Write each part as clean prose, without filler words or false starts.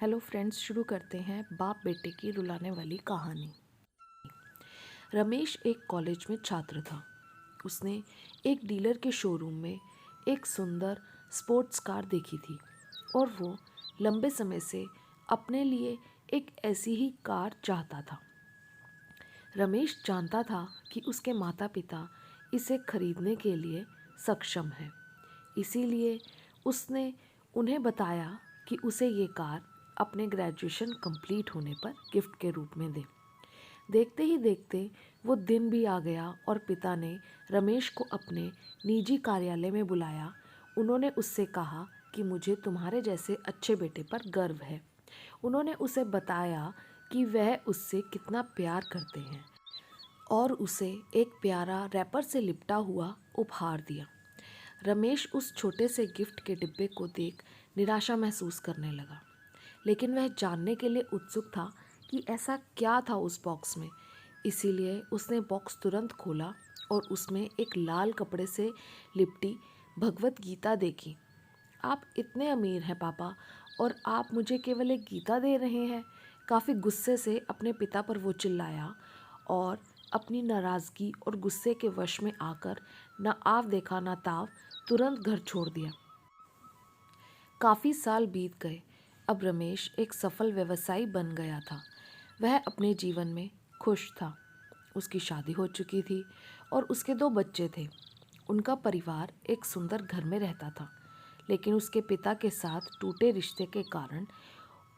Hello friends, शुरू करते हैं बाप बेटे की रुलाने वाली कहानी। रमेश एक कॉलेज में छात्र था। उसने एक डीलर के शोरूम में एक सुंदर स्पोर्ट्स कार देखी थी और वो लंबे समय से अपने लिए एक ऐसी ही कार चाहता था। रमेश जानता था कि उसके माता पिता इसे खरीदने के लिए सक्षम हैं। इसीलिए उसने उन्हें बताया कि उसे ये कार अपने ग्रेजुएशन कंप्लीट होने पर गिफ्ट के रूप में दे। देखते ही देखते वो दिन भी आ गया और पिता ने रमेश को अपने निजी कार्यालय में बुलाया। उन्होंने उससे कहा कि मुझे तुम्हारे जैसे अच्छे बेटे पर गर्व है। उन्होंने उसे बताया कि वह उससे कितना प्यार करते हैं और उसे एक प्यारा रैपर से लिपटा हुआ उपहार दिया। रमेश उस छोटे से गिफ्ट के डिब्बे को देख निराशा महसूस करने लगा, लेकिन वह जानने के लिए उत्सुक था कि ऐसा क्या था उस बॉक्स में। इसीलिए उसने बॉक्स तुरंत खोला और उसमें एक लाल कपड़े से लिपटी भगवत गीता देखी। आप इतने अमीर हैं पापा, और आप मुझे केवल एक गीता दे रहे हैं। काफ़ी गुस्से से अपने पिता पर वो चिल्लाया और अपनी नाराज़गी और गुस्से के वश में आकर न आव देखा न ताव तुरंत घर छोड़ दिया। काफ़ी साल बीत गए। अब रमेश एक सफल व्यवसायी बन गया था। वह अपने जीवन में खुश था। उसकी शादी हो चुकी थी और उसके 2 बच्चे थे। उनका परिवार एक सुंदर घर में रहता था, लेकिन उसके पिता के साथ टूटे रिश्ते के कारण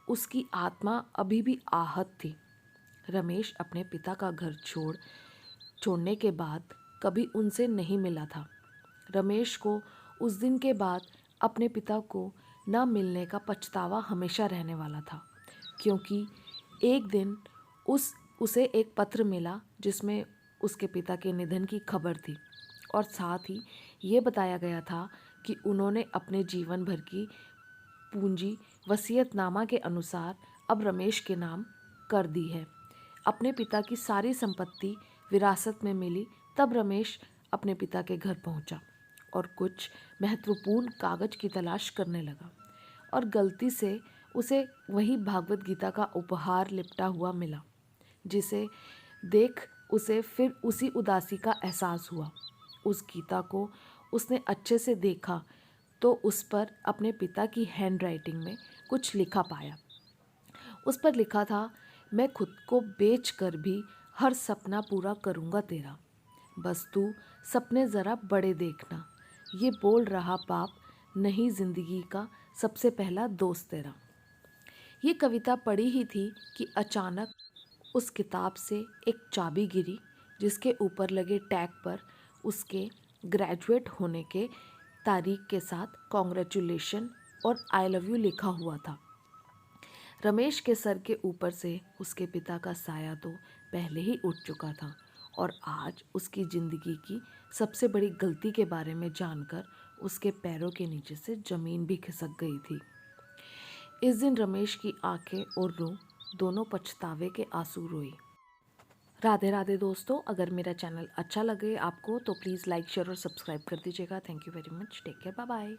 उसकी आत्मा अभी भी आहत थी। रमेश अपने पिता का घर छोड़ने के बाद कभी उनसे नहीं मिला था। रमेश को उस दिन के बाद अपने पिता को न मिलने का पछतावा हमेशा रहने वाला था, क्योंकि एक दिन उसे एक पत्र मिला जिसमें उसके पिता के निधन की खबर थी और साथ ही ये बताया गया था कि उन्होंने अपने जीवन भर की पूंजी वसीयतनामा के अनुसार अब रमेश के नाम कर दी है। अपने पिता की सारी संपत्ति विरासत में मिली। तब रमेश अपने पिता के घर पहुंचा और कुछ महत्वपूर्ण कागज की तलाश करने लगा, और गलती से उसे वही भागवत गीता का उपहार लिपटा हुआ मिला, जिसे देख उसे फिर उसी उदासी का एहसास हुआ। उस गीता को उसने अच्छे से देखा तो उस पर अपने पिता की हैंडराइटिंग में कुछ लिखा पाया। उस पर लिखा था, मैं खुद को बेच कर भी हर सपना पूरा करूँगा तेरा, बस तू सपने ज़रा बड़े देखना। ये बोल रहा बाप, नहीं जिंदगी का सबसे पहला दोस्त तेरा। ये कविता पढ़ी ही थी कि अचानक उस किताब से एक चाबी गिरी, जिसके ऊपर लगे टैग पर उसके ग्रेजुएट होने के तारीख के साथ कॉन्ग्रेचुलेशन और आई लव यू लिखा हुआ था। रमेश के सर के ऊपर से उसके पिता का साया तो पहले ही उठ चुका था, और आज उसकी ज़िंदगी की सबसे बड़ी गलती के बारे में जानकर उसके पैरों के नीचे से ज़मीन भी खिसक गई थी। इस दिन रमेश की आंखें और रूह दोनों पछतावे के आंसू रोई। राधे राधे दोस्तों, अगर मेरा चैनल अच्छा लगे आपको तो प्लीज़ लाइक शेयर और सब्सक्राइब कर दीजिएगा। Thank you very much. Take care, bye bye.